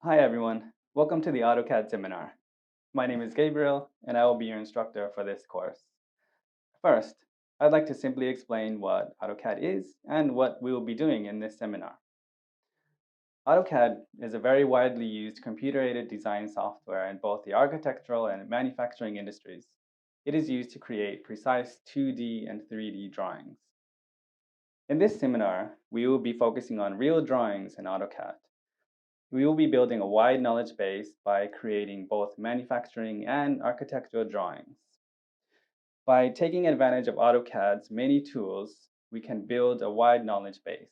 Hi everyone, welcome to the AutoCAD seminar. My name is Gabriel and I will be your instructor for this course. First, I'd like to simply explain what AutoCAD is and what we will be doing in this seminar. AutoCAD is a very widely used computer-aided design software in both the architectural and manufacturing industries. It is used to create precise 2D and 3D drawings. In this seminar, we will be focusing on real drawings in AutoCAD. We will be building a wide knowledge base by creating both manufacturing and architectural drawings. By taking advantage of AutoCAD's many tools, we can build a wide knowledge base.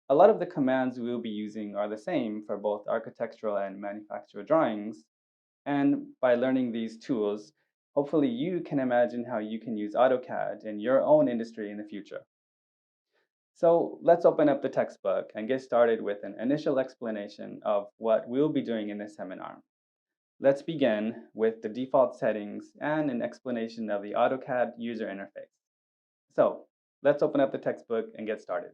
A lot of the commands we will be using are the same for both architectural and manufactural drawings, and by learning these tools, hopefully you can imagine how you can use AutoCAD in your own industry in the future. So let's open up the textbook and get started with an initial explanation of what we'll be doing in this seminar. Let's begin with the default settings and an explanation of the AutoCAD user interface. So let's open up the textbook and get started.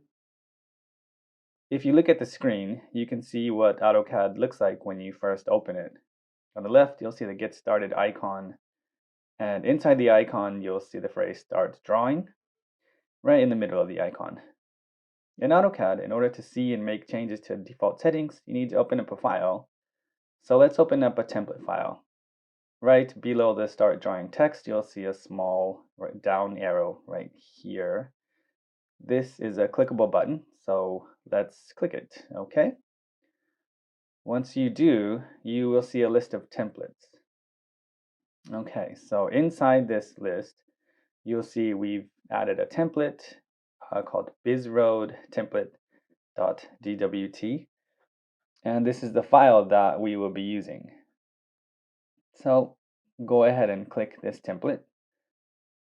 If you look at the screen, you can see what AutoCAD looks like when you first open it. On the left, you'll see the Get Started icon, and inside the icon, you'll see the phrase Start Drawing right in the middle of the icon. In AutoCAD, in order to see and make changes to default settings, you need to open up a file. So let's open up a template file. Right below the Start Drawing text, you'll see a small down arrow right here. This is a clickable button, so let's click it, okay? Once you do, you will see a list of templates. Okay, so inside this list, you'll see we've added a template called bizroad template.dwt, and this is the file that we will be using. So go ahead and click this template.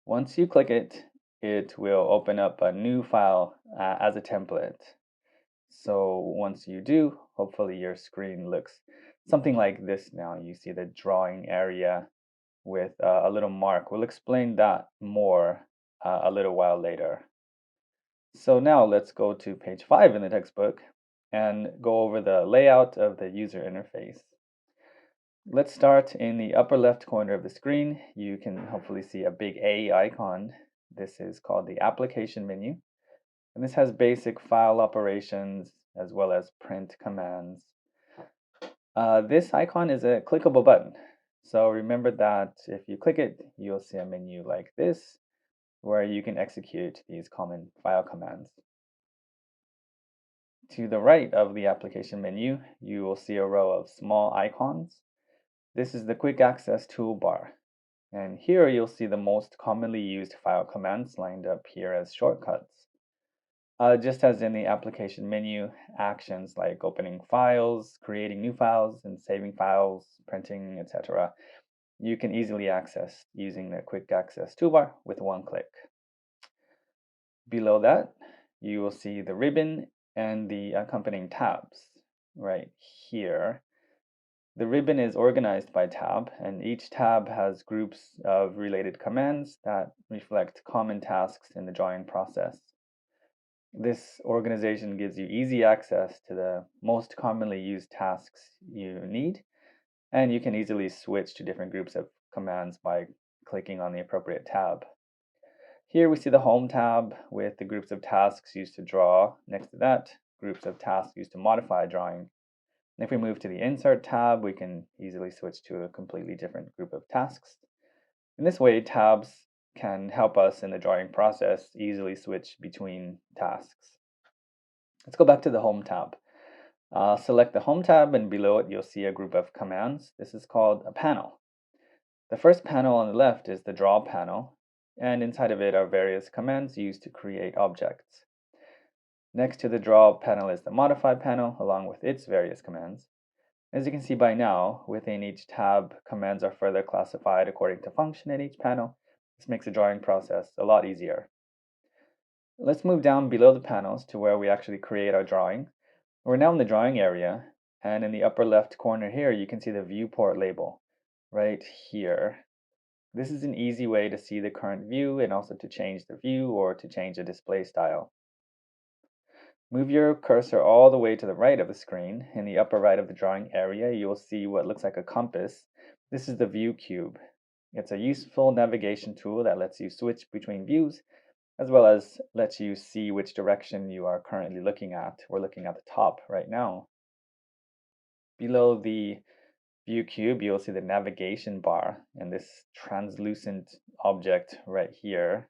Once you click it, it will open up a new file as a template. So once you do, hopefully your screen looks something like this now. You see the drawing area with a little mark. We'll explain that more a little while later. So now let's go to page 5 in the textbook and go over the layout of the user interface. Let's start in the upper left corner of the screen. You can hopefully see a big A icon. This is called the application menu. And this has basic file operations as well as print commands. This icon is a clickable button. So remember that if you click it, you'll see a menu like this where you can execute these common file commands. To the right of the application menu, you will see a row of small icons. This is the quick access toolbar. And here you'll see the most commonly used file commands lined up here as shortcuts. Just as in the application menu, actions like opening files, creating new files, and saving files, printing, etc., you can easily access using the quick access toolbar with one click. Below that, you will see the ribbon and the accompanying tabs right here. The ribbon is organized by tab, and each tab has groups of related commands that reflect common tasks in the drawing process. This organization gives you easy access to the most commonly used tasks you need, and you can easily switch to different groups of commands by clicking on the appropriate tab. Here we see the Home tab with the groups of tasks used to draw. Next to that, groups of tasks used to modify a drawing. And if we move to the Insert tab, we can easily switch to a completely different group of tasks. In this way, tabs can help us in the drawing process easily switch between tasks. Let's go back to the Home tab. Select the Home tab, and below it you'll see a group of commands. This is called a panel. The first panel on the left is the Draw panel, and inside of it are various commands used to create objects. Next to the Draw panel is the Modify panel, along with its various commands. As you can see by now, within each tab, commands are further classified according to function in each panel. This makes the drawing process a lot easier. Let's move down below the panels to where we actually create our drawing. We're now in the drawing area, and in the upper left corner here, you can see the viewport label right here. This is an easy way to see the current view and also to change the view or to change the display style. Move your cursor all the way to the right of the screen. In the upper right of the drawing area, you'll see what looks like a compass. This is the view cube. It's a useful navigation tool that lets you switch between views, as well as lets you see which direction you are currently looking at. We're looking at the top right now. Below the view cube, you'll see the navigation bar and this translucent object right here.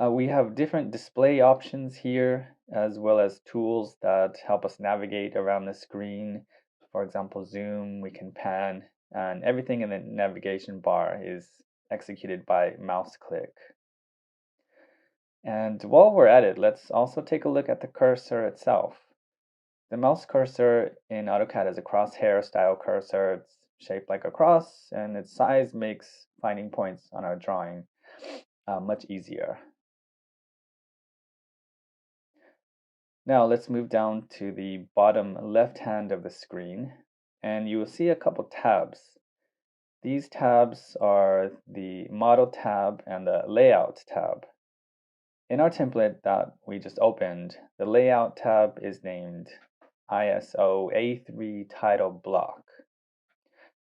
We have different display options here, as well as tools that help us navigate around the screen. For example, zoom, we can pan, and everything in the navigation bar is executed by mouse click. And while we're at it, let's also take a look at the cursor itself. The mouse cursor in AutoCAD is a crosshair style cursor. It's shaped like a cross, and its size makes finding points on our drawing much easier. Now let's move down to the bottom left hand of the screen, and you will see a couple tabs. These tabs are the Model tab and the Layout tab. In our template that we just opened, the Layout tab is named ISO A3 Title Block.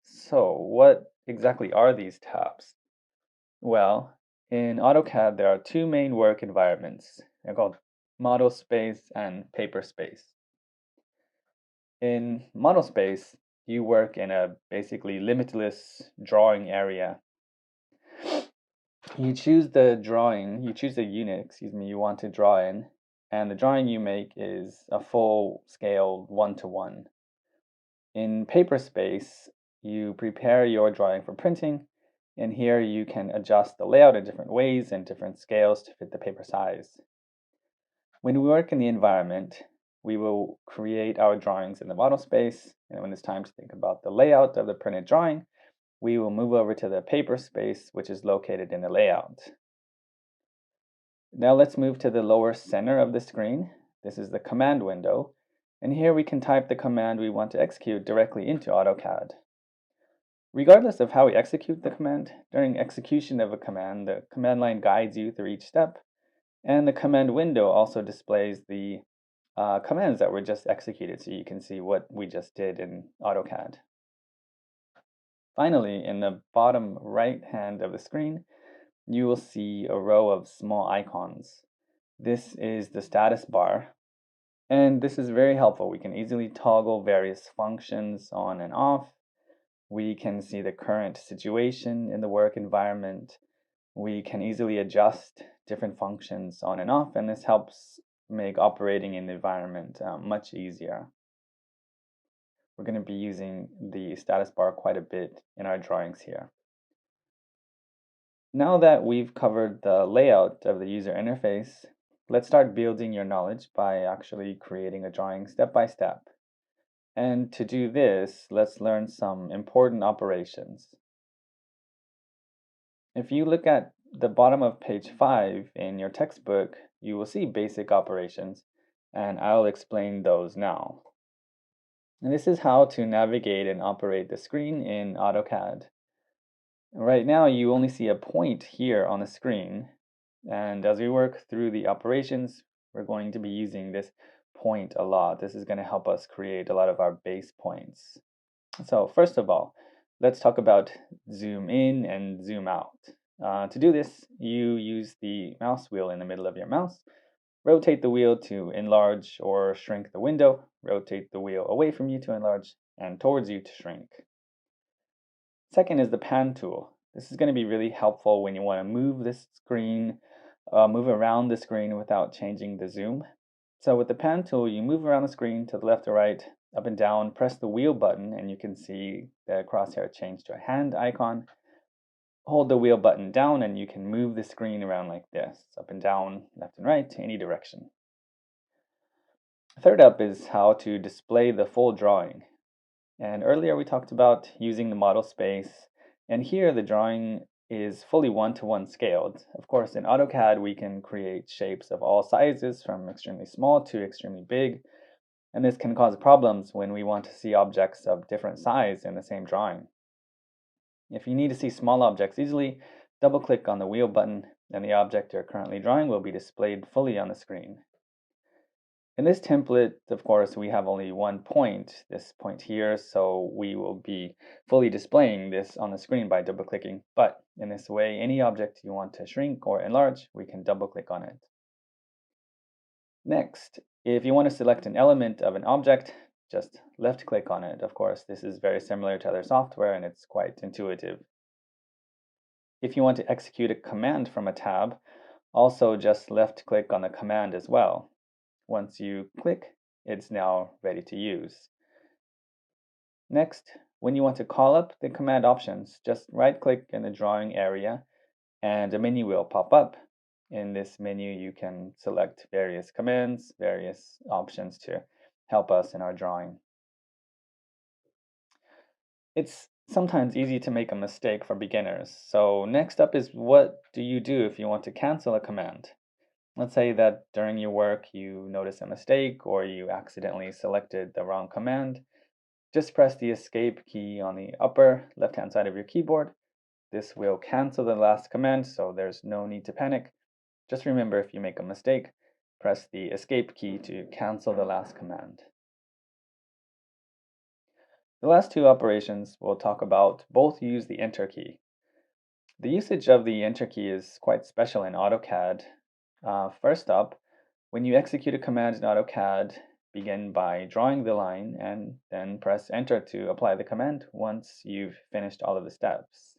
So what exactly are these tabs? Well, in AutoCAD, there are two main work environments. They're called model space and paper space. In model space, you work in a basically limitless drawing area. You choose the unit, you want to draw in, and the drawing you make is a full scale one-to-one. In paper space, you prepare your drawing for printing, and here you can adjust the layout in different ways and different scales to fit the paper size. When we work in the environment, we will create our drawings in the model space, and when it's time to think about the layout of the printed drawing, we will move over to the paper space, which is located in the layout. Now let's move to the lower center of the screen. This is the command window, and here we can type the command we want to execute directly into AutoCAD. Regardless of how we execute the command, during execution of a command, the command line guides you through each step, and the command window also displays the commands that were just executed, so you can see what we just did in AutoCAD. Finally, in the bottom right hand of the screen, you will see a row of small icons. This is the status bar, and this is very helpful. We can easily toggle various functions on and off. We can see the current situation in the work environment. We can easily adjust different functions on and off, and this helps make operating in the environment much easier. We're going to be using the status bar quite a bit in our drawings here. Now that we've covered the layout of the user interface, let's start building your knowledge by actually creating a drawing step by step. And to do this, let's learn some important operations. If you look at the bottom of page 5 in your textbook, you will see basic operations, and I'll explain those now. And this is how to navigate and operate the screen in AutoCAD. Right now, you only see a point here on the screen, and as we work through the operations, we're going to be using this point a lot. This is going to help us create a lot of our base points. So first of all, let's talk about zoom in and zoom out. To do this, you use the mouse wheel in the middle of your mouse. Rotate the wheel to enlarge or shrink the window. Rotate the wheel away from you to enlarge and towards you to shrink. Second is the pan tool. This is going to be really helpful when you want to move this screen, move around the screen without changing the zoom. So with the pan tool, you move around the screen to the left or right, up and down, press the wheel button, and you can see the crosshair change to a hand icon. Hold the wheel button down and you can move the screen around like this, up and down, left and right, any direction. Third up is how to display the full drawing. And earlier we talked about using the model space, and here the drawing is fully one-to-one scaled. Of course, in AutoCAD we can create shapes of all sizes from extremely small to extremely big, and this can cause problems when we want to see objects of different size in the same drawing. If you need to see small objects easily, double-click on the wheel button and the object you're currently drawing will be displayed fully on the screen. In this template, of course, we have only one point, this point here, so we will be fully displaying this on the screen by double-clicking. But in this way, any object you want to shrink or enlarge, we can double-click on it. Next, if you want to select an element of an object, just left-click on it. Of course, this is very similar to other software and it's quite intuitive. If you want to execute a command from a tab, also just left-click on the command as well. Once you click, it's now ready to use. Next, when you want to call up the command options, just right-click in the drawing area and a menu will pop up. In this menu, you can select various commands, various options to help us in our drawing. It's sometimes easy to make a mistake for beginners. So next up is, what do you do if you want to cancel a command? Let's say that during your work you notice a mistake or you accidentally selected the wrong command. Just press the escape key on the upper left-hand side of your keyboard. This will cancel the last command, so there's no need to panic. Just remember, if you make a mistake, press the escape key to cancel the last command. The last two operations we'll talk about both use the Enter key. The usage of the Enter key is quite special in AutoCAD. First up, when you execute a command in AutoCAD, begin by drawing the line and then press Enter to apply the command once you've finished all of the steps.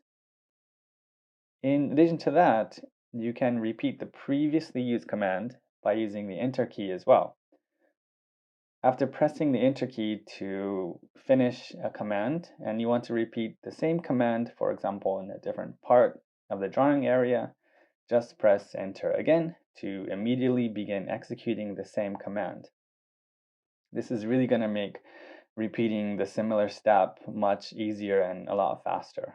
In addition to that, you can repeat the previously used command by using the Enter key as well. After pressing the Enter key to finish a command, and you want to repeat the same command, for example, in a different part of the drawing area, just press Enter again to immediately begin executing the same command. This is really going to make repeating the similar step much easier and a lot faster.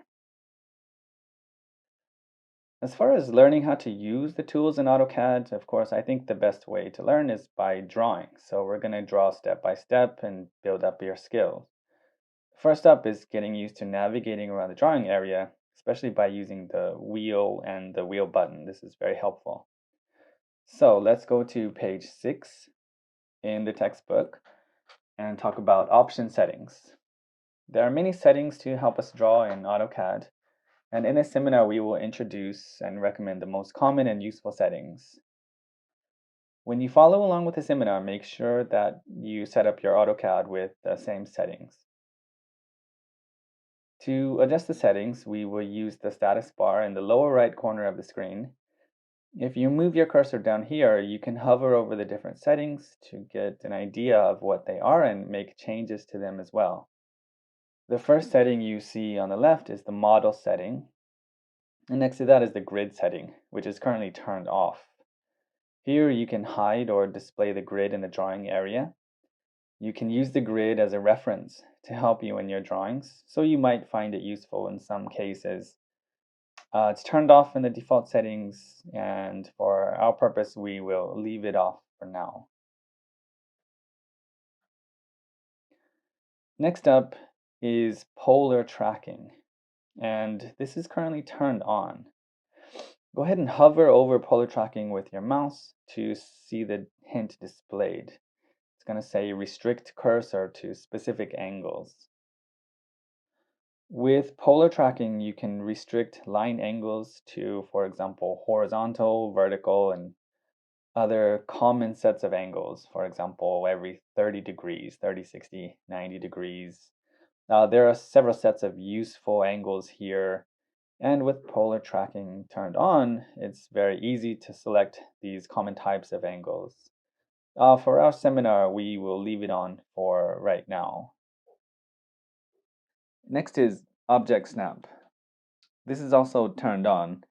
As far as learning how to use the tools in AutoCAD, of course, I think the best way to learn is by drawing. So we're going to draw step by step and build up your skills. First up is getting used to navigating around the drawing area, especially by using the wheel and the wheel button. This is very helpful. So let's go to page 6 in the textbook and talk about option settings. There are many settings to help us draw in AutoCAD. And in this seminar, we will introduce and recommend the most common and useful settings. When you follow along with the seminar, make sure that you set up your AutoCAD with the same settings. To adjust the settings, we will use the status bar in the lower right corner of the screen. If you move your cursor down here, you can hover over the different settings to get an idea of what they are and make changes to them as well. The first setting you see on the left is the model setting. And next to that is the grid setting, which is currently turned off. Here you can hide or display the grid in the drawing area. You can use the grid as a reference to help you in your drawings, so you might find it useful in some cases. It's turned off in the default settings, and for our purpose, we will leave it off for now. Next up is polar tracking, and this is currently turned on. Go ahead and hover over polar tracking with your mouse to see the hint displayed. It's going to say restrict cursor to specific angles. With polar tracking, you can restrict line angles to, for example, horizontal, vertical, and other common sets of angles. For example, every 30 degrees, 30, 60, 90 degrees. There are several sets of useful angles here. And with polar tracking turned on, it's very easy to select these common types of angles. For our seminar, we will leave it on for right now. Next is Object Snap. This is also turned on,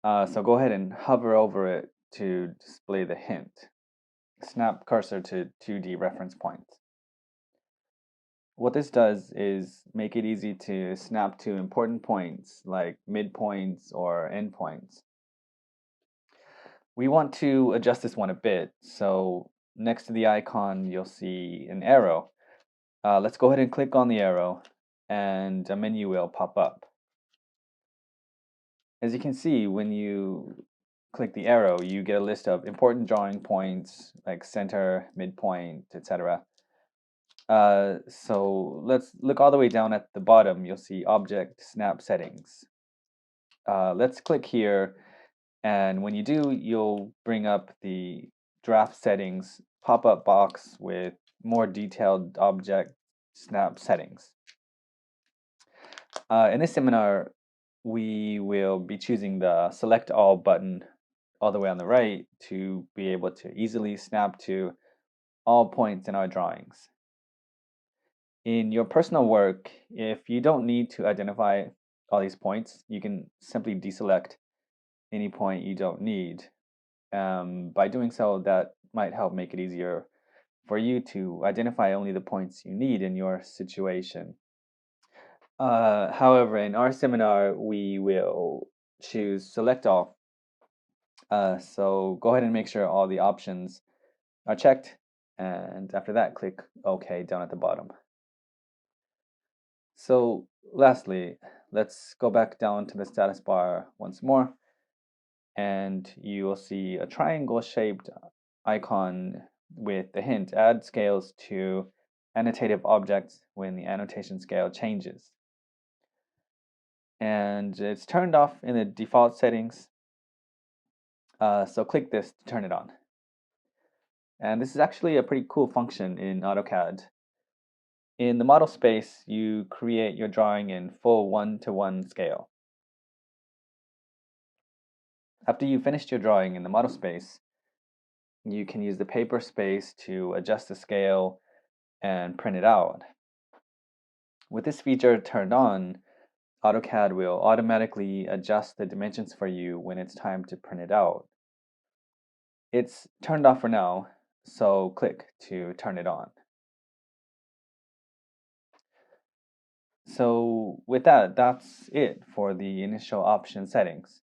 so go ahead and hover over it to display the hint. Snap cursor to 2D reference points. What this does is make it easy to snap to important points like midpoints or endpoints. We want to adjust this one a bit, so next to the icon you'll see an arrow. Let's go ahead and click on the arrow and a menu will pop up. As you can see, when you click the arrow, you get a list of important drawing points like center, midpoint, etc. So let's look all the way down at the bottom. You'll see Object Snap Settings. Let's click here, and when you do, you'll bring up the Draft Settings pop-up box with more detailed Object Snap Settings. In this seminar, we will be choosing the Select All button all the way on the right to be able to easily snap to all points in our drawings. In your personal work, if you don't need to identify all these points, you can simply deselect any point you don't need. By doing so, that might help make it easier for you to identify only the points you need in your situation. However, in our seminar, we will choose Select All. So go ahead and make sure all the options are checked, and after that, click OK down at the bottom. So lastly, let's go back down to the status bar once more, and you will see a triangle-shaped icon with the hint, add scales to annotative objects when the annotation scale changes. And it's turned off in the default settings, so click this to turn it on. And this is actually a pretty cool function in AutoCAD. In the model space, you create your drawing in full 1-to-1 scale. After you've finished your drawing in the model space, you can use the paper space to adjust the scale and print it out. With this feature turned on, AutoCAD will automatically adjust the dimensions for you when it's time to print it out. It's turned off for now, so click to turn it on. So with that, that's it for the initial option settings.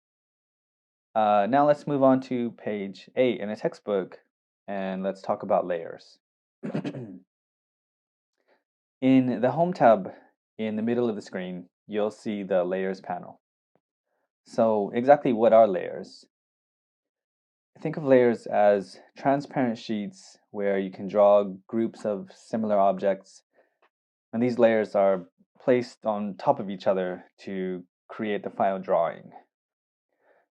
Now let's move on to page 8 in the textbook, and let's talk about layers. In the Home tab in the middle of the screen, you'll see the Layers panel. So exactly what are layers? Think of layers as transparent sheets where you can draw groups of similar objects, and these layers are placed on top of each other to create the final drawing.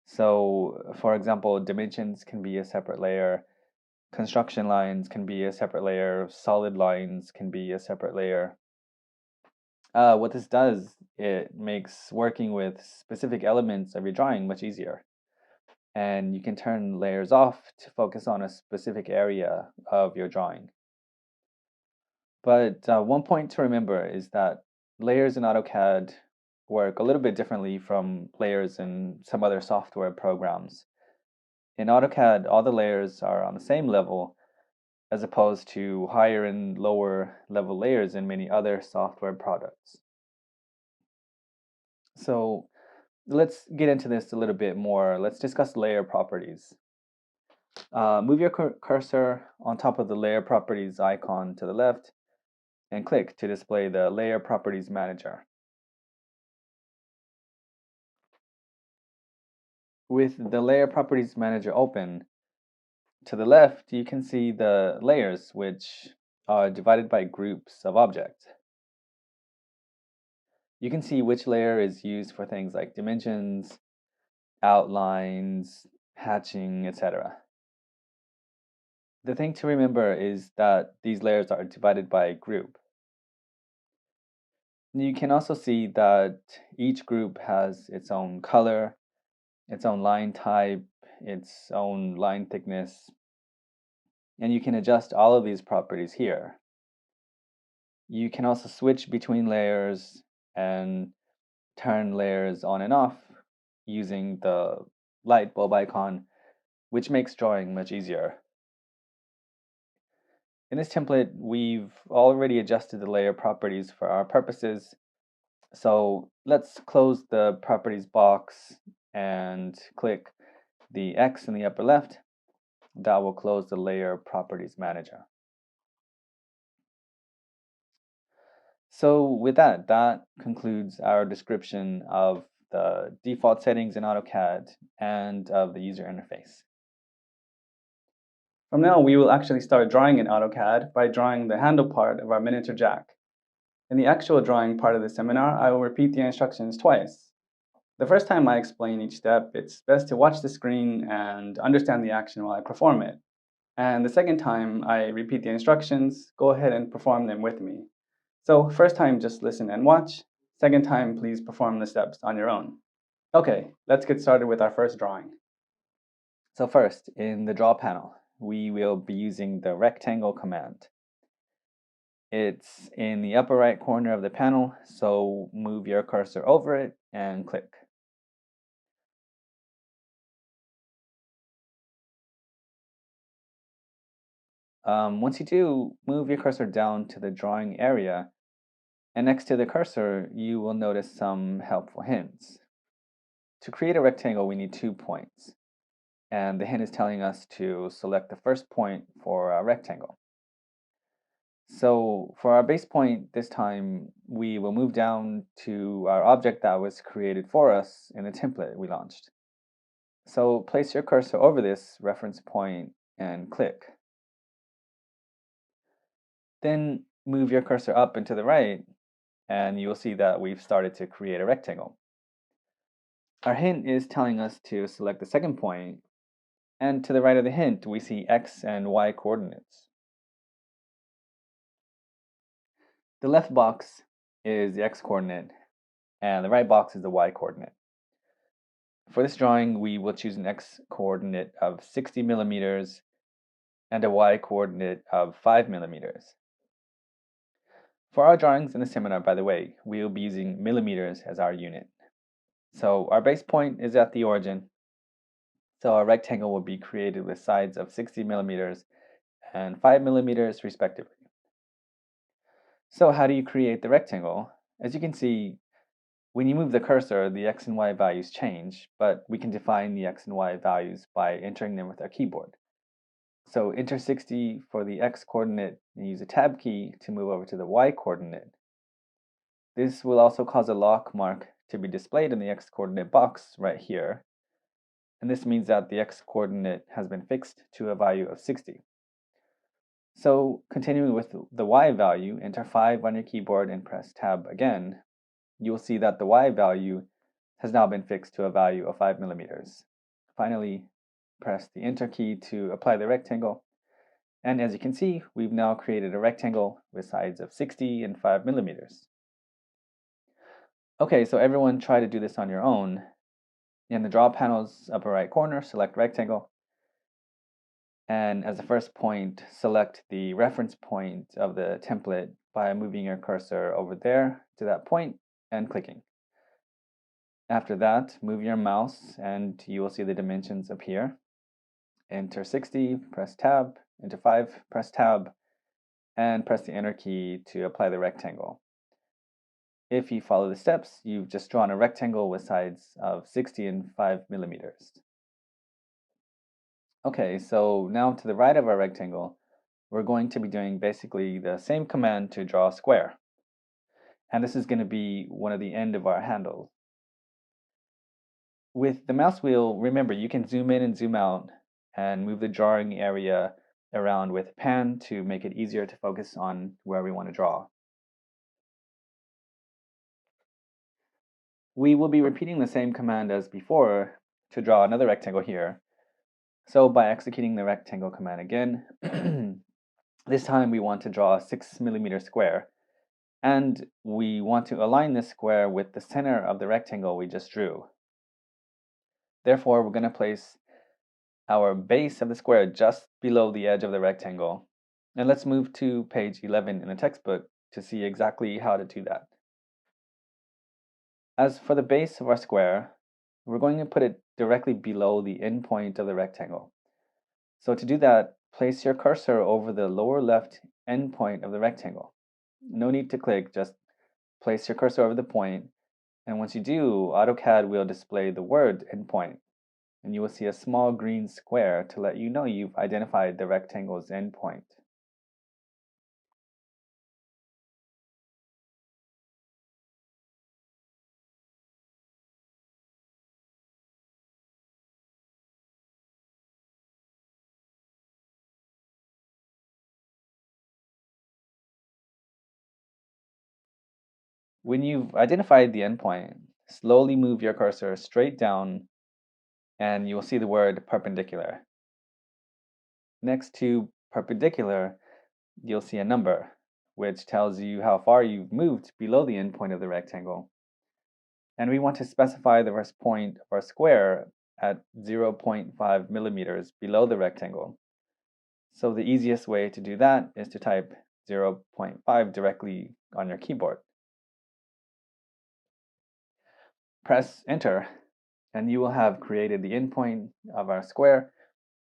So, for example, dimensions can be a separate layer, construction lines can be a separate layer, solid lines can be a separate layer. What this does, it makes working with specific elements of your drawing much easier. And you can turn layers off to focus on a specific area of your drawing. But one point to remember is that layers in AutoCAD work a little bit differently from layers in some other software programs. In AutoCAD, all the layers are on the same level, as opposed to higher and lower level layers in many other software products. So let's get into this a little bit more. Let's discuss layer properties. Move your cursor on top of the layer properties icon to the left and click to display the Layer Properties Manager. With the Layer Properties Manager open, to the left you can see the layers, which are divided by groups of objects. You can see which layer is used for things like dimensions, outlines, hatching, etc. The thing to remember is that these layers are divided by group. You can also see that each group has its own color, its own line type, its own line thickness, and you can adjust all of these properties here. You can also switch between layers and turn layers on and off using the light bulb icon, which makes drawing much easier. In this template, we've already adjusted the layer properties for our purposes. So let's close the properties box and click the X in the upper left. That will close the layer properties manager. So with that, that concludes our description of the default settings in AutoCAD and of the user interface. From now, we will actually start drawing in AutoCAD by drawing the handle part of our miniature jack. In the actual drawing part of the seminar, I will repeat the instructions twice. The first time I explain each step, it's best to watch the screen and understand the action while I perform it. And the second time I repeat the instructions, go ahead and perform them with me. So first time, just listen and watch. Second time, please perform the steps on your own. Okay, let's get started with our first drawing. So first, in the Draw panel, we will be using the rectangle command. It's in the upper right corner of the panel, so move your cursor over it and click. Once you do, move your cursor down to the drawing area, and next to the cursor, you will notice some helpful hints. To create a rectangle, we need 2 points, and the hint is telling us to select the first point for our rectangle. So for our base point this time, we will move down to our object that was created for us in the template we launched. So place your cursor over this reference point and click. Then move your cursor up and to the right, and you'll see that we've started to create a rectangle. Our hint is telling us to select the second point, and to the right of the hint, we see X and Y coordinates. The left box is the X coordinate, and the right box is the Y coordinate. For this drawing, we will choose an X coordinate of 60 millimeters and a Y coordinate of 5 millimeters. For our drawings in the seminar, by the way, we will be using millimeters as our unit. So our base point is at the origin. So our rectangle will be created with sides of 60 millimeters and 5 millimeters respectively. So how do you create the rectangle? As you can see, when you move the cursor, the X and Y values change, but we can define the X and Y values by entering them with our keyboard. So enter 60 for the X coordinate and use a tab key to move over to the Y coordinate. This will also cause a lock mark to be displayed in the X coordinate box right here. And this means that the X coordinate has been fixed to a value of 60. So continuing with the Y value, enter 5 on your keyboard and press tab again. You will see that the Y value has now been fixed to a value of 5 millimeters. Finally, press the enter key to apply the rectangle. And as you can see, we've now created a rectangle with sides of 60 and 5 millimeters. Okay, so everyone try to do this on your own. In the Draw panel's upper right corner, select Rectangle. And as the first point, select the reference point of the template by moving your cursor over there to that point and clicking. After that, move your mouse and you will see the dimensions appear. Enter 60, press Tab, enter 5, press Tab, and press the Enter key to apply the rectangle. If you follow the steps, you've just drawn a rectangle with sides of 60 and 5 millimeters. Okay, so now to the right of our rectangle, we're going to be doing basically the same command to draw a square. And this is going to be one of the end of our handles. With the mouse wheel, remember you can zoom in and zoom out and move the drawing area around with pan to make it easier to focus on where we want to draw. We will be repeating the same command as before to draw another rectangle here. So by executing the rectangle command again, this time we want to draw a 6 millimeter square. And we want to align this square with the center of the rectangle we just drew. Therefore, we're going to place our base of the square just below the edge of the rectangle. And let's move to page 11 in the textbook to see exactly how to do that. As for the base of our square, we're going to put it directly below the endpoint of the rectangle. So to do that, place your cursor over the lower left endpoint of the rectangle. No need to click, just place your cursor over the point. And once you do, AutoCAD will display the word endpoint. And you will see a small green square to let you know you've identified the rectangle's endpoint. When you've identified the endpoint, slowly move your cursor straight down and you will see the word perpendicular. Next to perpendicular, you'll see a number, which tells you how far you've moved below the endpoint of the rectangle. And we want to specify the rest point of our square at 0.5 millimeters below the rectangle. So the easiest way to do that is to type 0.5 directly on your keyboard. Press enter, and you will have created the endpoint of our square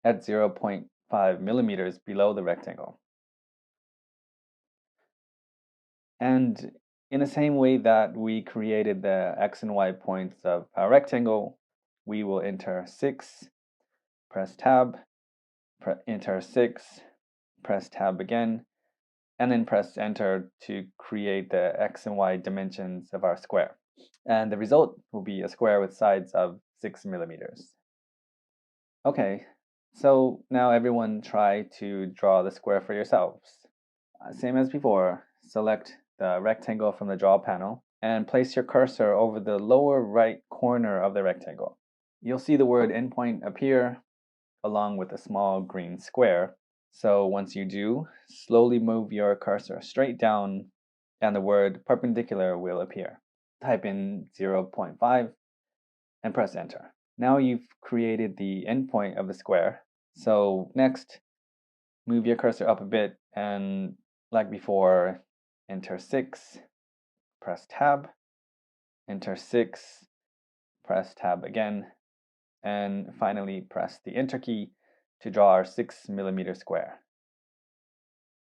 at 0.5 millimeters below the rectangle. And in the same way that we created the x and y points of our rectangle, we will enter 6, press tab, enter 6, press tab again, and then press enter to create the x and y dimensions of our square. And the result will be a square with sides of 6 millimeters. Okay, so now everyone try to draw the square for yourselves. Same as before, select the rectangle from the draw panel and place your cursor over the lower right corner of the rectangle. You'll see the word endpoint appear along with a small green square. So once you do, slowly move your cursor straight down and the word perpendicular will appear. Type in 0.5 and press enter. Now you've created the endpoint of the square. So next, move your cursor up a bit and like before, enter 6, press tab, enter 6, press tab again, and finally press the enter key to draw our 6 millimeter square.